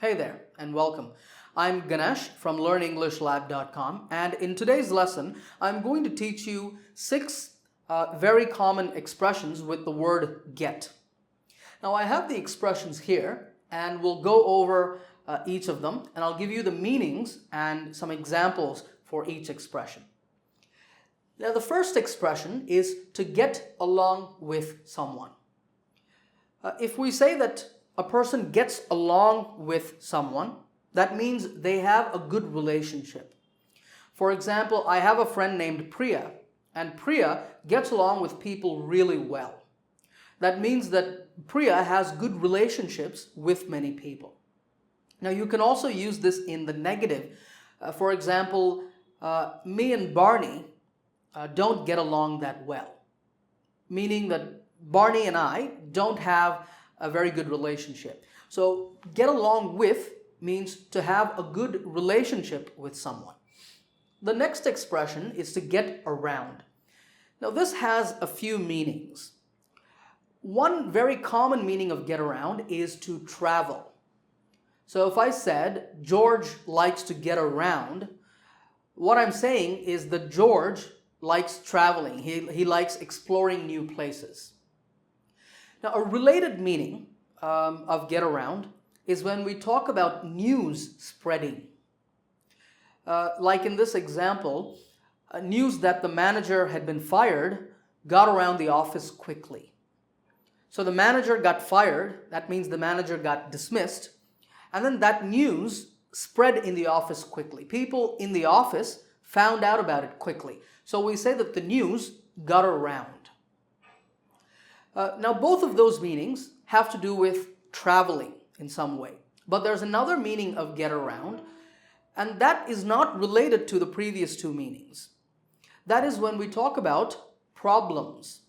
Hey there and welcome. I'm Ganesh from learnenglishlab.com, and in today's lesson I'm going to teach you six very common expressions with the word get. Now I have the expressions here and we'll go over each of them, and I'll give you the meanings and some examples for each expression. Now the first expression is to get along with someone. If we say that a person gets along with someone, that means they have a good relationship. For example, I have a friend named Priya, and Priya gets along with people really well. That means that Priya has good relationships with many people. Now you can also use this in the negative. For example, me and Barney don't get along that well, meaning that Barney and I don't have a very good relationship. So get along with means to have a good relationship with someone. The next expression is to get around. Now this has a few meanings. One very common meaning of get around is to travel. So if I said George likes to get around, what I'm saying is that George likes traveling. He likes exploring new places. Now, a related meaning of get around is when we talk about news spreading. Like in this example, news that the manager had been fired got around the office quickly. So the manager got fired, that means the manager got dismissed, and then that news spread in the office quickly. People in the office found out about it quickly. So we say that the news got around. Now both of those meanings have to do with traveling in some way. But there's another meaning of get around, and that is not related to the previous two meanings. That is when we talk about problems.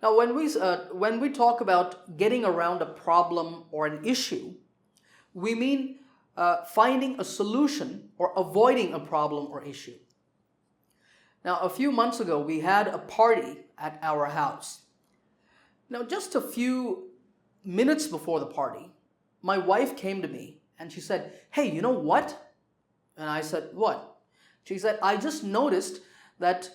Now when we talk about getting around a problem or an issue, we mean finding a solution or avoiding a problem or issue. Now a few months ago we had a party at our house. Now, just a few minutes before the party, my wife came to me and she said, "Hey, you know what?" And I said, "What?" She said, "I just noticed that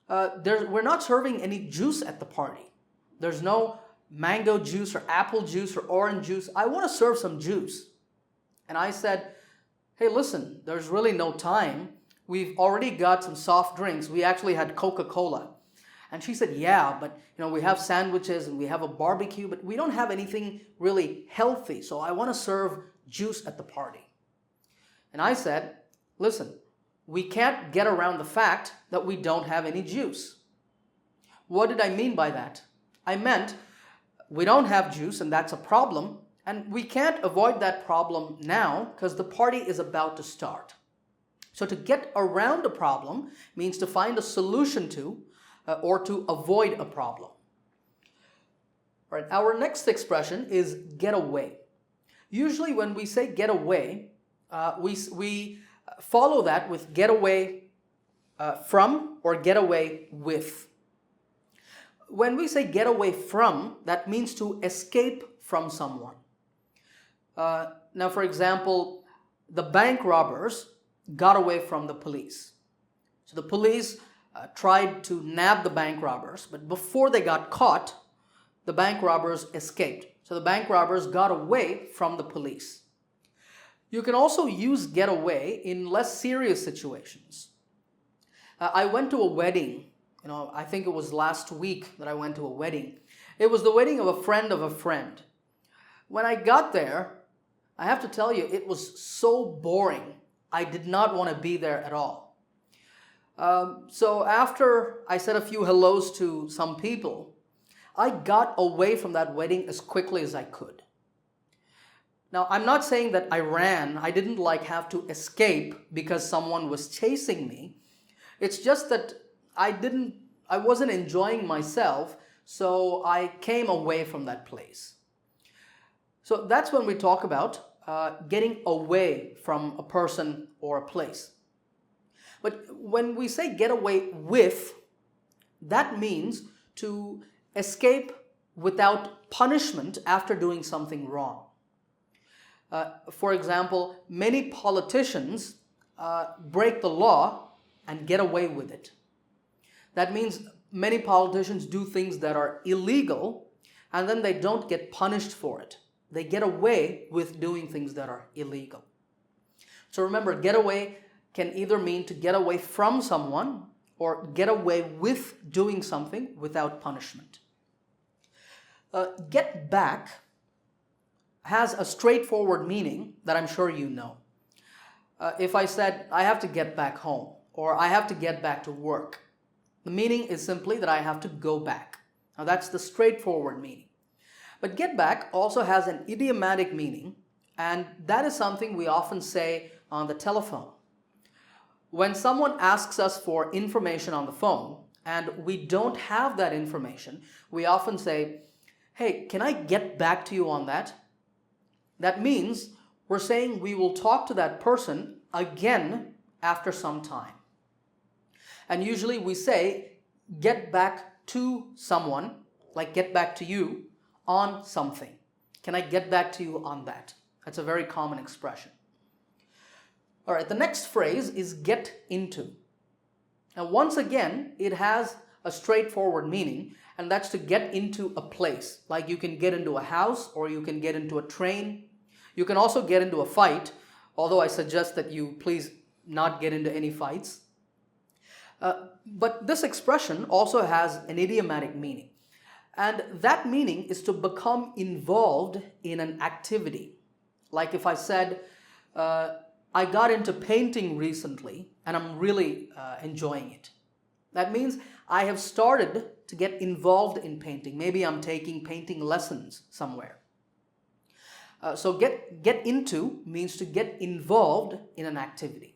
we're not serving any juice at the party. There's no mango juice or apple juice or orange juice. I want to serve some juice." And I said, "Hey, listen, there's really no time. We've already got some soft drinks. We actually had Coca-Cola." And she said, "Yeah, but we have sandwiches and we have a barbecue, but we don't have anything really healthy. So I want to serve juice at the party." And I said, "Listen, we can't get around the fact that we don't have any juice." What did I mean by that? I meant we don't have juice and that's a problem, and we can't avoid that problem now because the party is about to start. So to get around a problem means to find a solution to or to avoid a problem. All right, our next expression is get away. Usually when we say get away, we follow that with get away from or get away with. When we say get away from, that means to escape from someone. Now, for example, the bank robbers got away from the police. So the police tried to nab the bank robbers, but before they got caught, the bank robbers escaped. So the bank robbers got away from the police. You can also use get away in less serious situations. I went to a wedding, I think it was last week that I went to a wedding. It was the wedding of a friend of a friend. When I got there, I have to tell you, it was so boring. I did not want to be there at all. So after I said a few hellos to some people, I got away from that wedding as quickly as I could. Now, I'm not saying that I ran. I didn't have to escape because someone was chasing me. It's just that I wasn't enjoying myself, so I came away from that place. So that's when we talk about getting away from a person or a place. But when we say get away with, that means to escape without punishment after doing something wrong. For example, many politicians break the law and get away with it. That means many politicians do things that are illegal and then they don't get punished for it. They get away with doing things that are illegal. So remember, get away can either mean to get away from someone or get away with doing something without punishment. Get back has a straightforward meaning that I'm sure you know. If I said, I have to get back home or I have to get back to work, the meaning is simply that I have to go back. Now that's the straightforward meaning. But get back also has an idiomatic meaning, and that is something we often say on the telephone. When someone asks us for information on the phone and we don't have that information, we often say, hey, can I get back to you on that? That means we're saying we will talk to that person again after some time. And usually we say, get back to someone, like get back to you on something. Can I get back to you on that? That's a very common expression. All right, the next phrase is get into. Now, once again, it has a straightforward meaning, and that's to get into a place. Like you can get into a house or you can get into a train. You can also get into a fight, although I suggest that you please not get into any fights. But this expression also has an idiomatic meaning. And that meaning is to become involved in an activity. Like if I said, I got into painting recently and I'm really enjoying it. That means I have started to get involved in painting. Maybe I'm taking painting lessons somewhere. So get into means to get involved in an activity.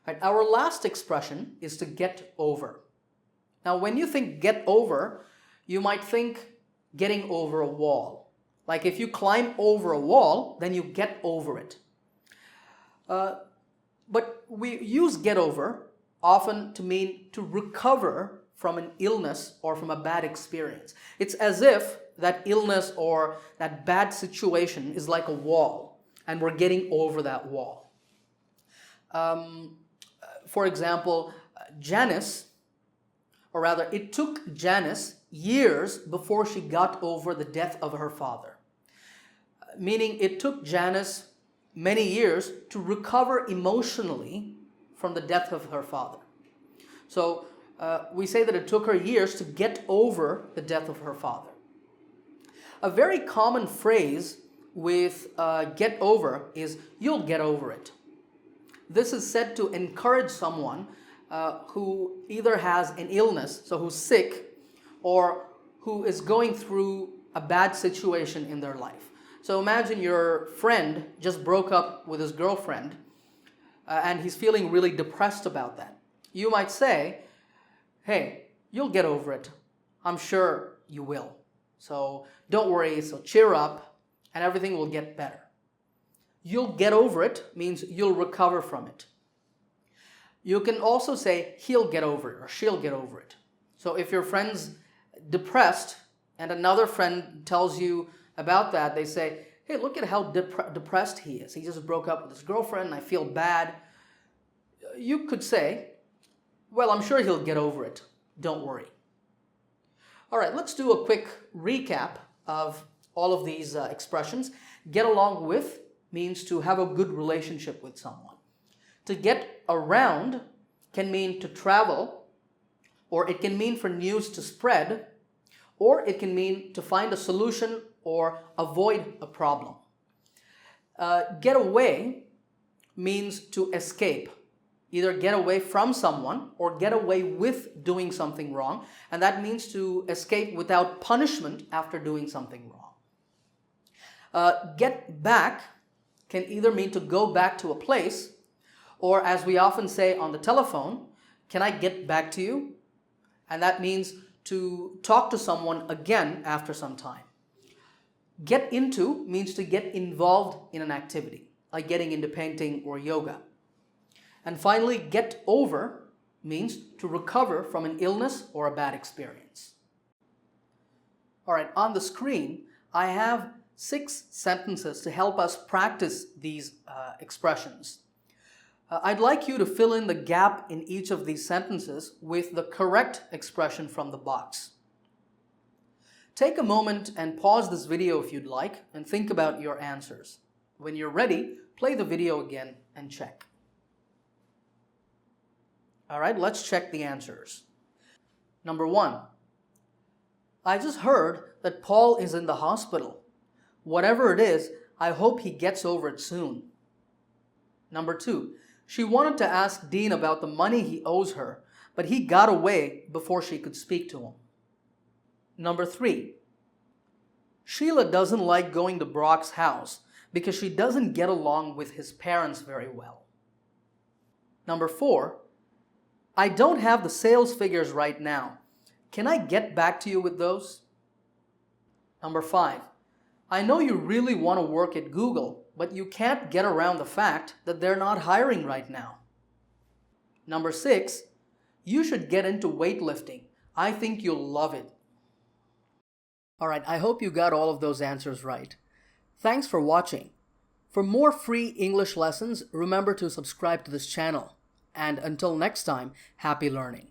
Right, our last expression is to get over. Now, when you think get over, you might think getting over a wall. Like if you climb over a wall, then you get over it. But we use get over often to mean to recover from an illness or from a bad experience. It's as if that illness or that bad situation is like a wall and we're getting over that wall. For example, Janice, or rather it took Janice years before she got over the death of her father. Meaning it took Janice many years to recover emotionally from the death of her father. So we say that it took her years to get over the death of her father. A very common phrase with get over is, you'll get over it. This is said to encourage someone who either has an illness, so who's sick, or who is going through a bad situation in their life. So imagine your friend just broke up with his girlfriend and he's feeling really depressed about that. You might say, hey, you'll get over it. I'm sure you will. So don't worry, so cheer up and everything will get better. You'll get over it means you'll recover from it. You can also say he'll get over it or she'll get over it. So if your friend's depressed and another friend tells you about that, they say, hey, look at how depressed he is. He just broke up with his girlfriend and I feel bad. You could say, well, I'm sure he'll get over it. Don't worry. All right, let's do a quick recap of all of these expressions. Get along with means to have a good relationship with someone. To get around can mean to travel, or it can mean for news to spread, or it can mean to find a solution or avoid a problem. Get away means to escape. Either get away from someone or get away with doing something wrong, and that means to escape without punishment after doing something wrong. Get back can either mean to go back to a place, or as we often say on the telephone, can I get back to you? And that means to talk to someone again after some time. Get into means to get involved in an activity, like getting into painting or yoga. And finally, get over means to recover from an illness or a bad experience. All right, on the screen, I have 6 sentences to help us practice these expressions. I'd like you to fill in the gap in each of these sentences with the correct expression from the box. Take a moment and pause this video if you'd like and think about your answers. When you're ready, play the video again and check. All right, let's check the answers. Number 1. I just heard that Paul is in the hospital. Whatever it is, I hope he gets over it soon. Number 2. She wanted to ask Dean about the money he owes her, but he got away before she could speak to him. Number 3. Sheila doesn't like going to Brock's house because she doesn't get along with his parents very well. Number 4. I don't have the sales figures right now. Can I get back to you with those? Number 5. I know you really want to work at Google, but you can't get around the fact that they're not hiring right now. Number 6. You should get into weightlifting. I think you'll love it. All right, I hope you got all of those answers right. Thanks for watching. For more free English lessons, remember to subscribe to this channel. And until next time, happy learning.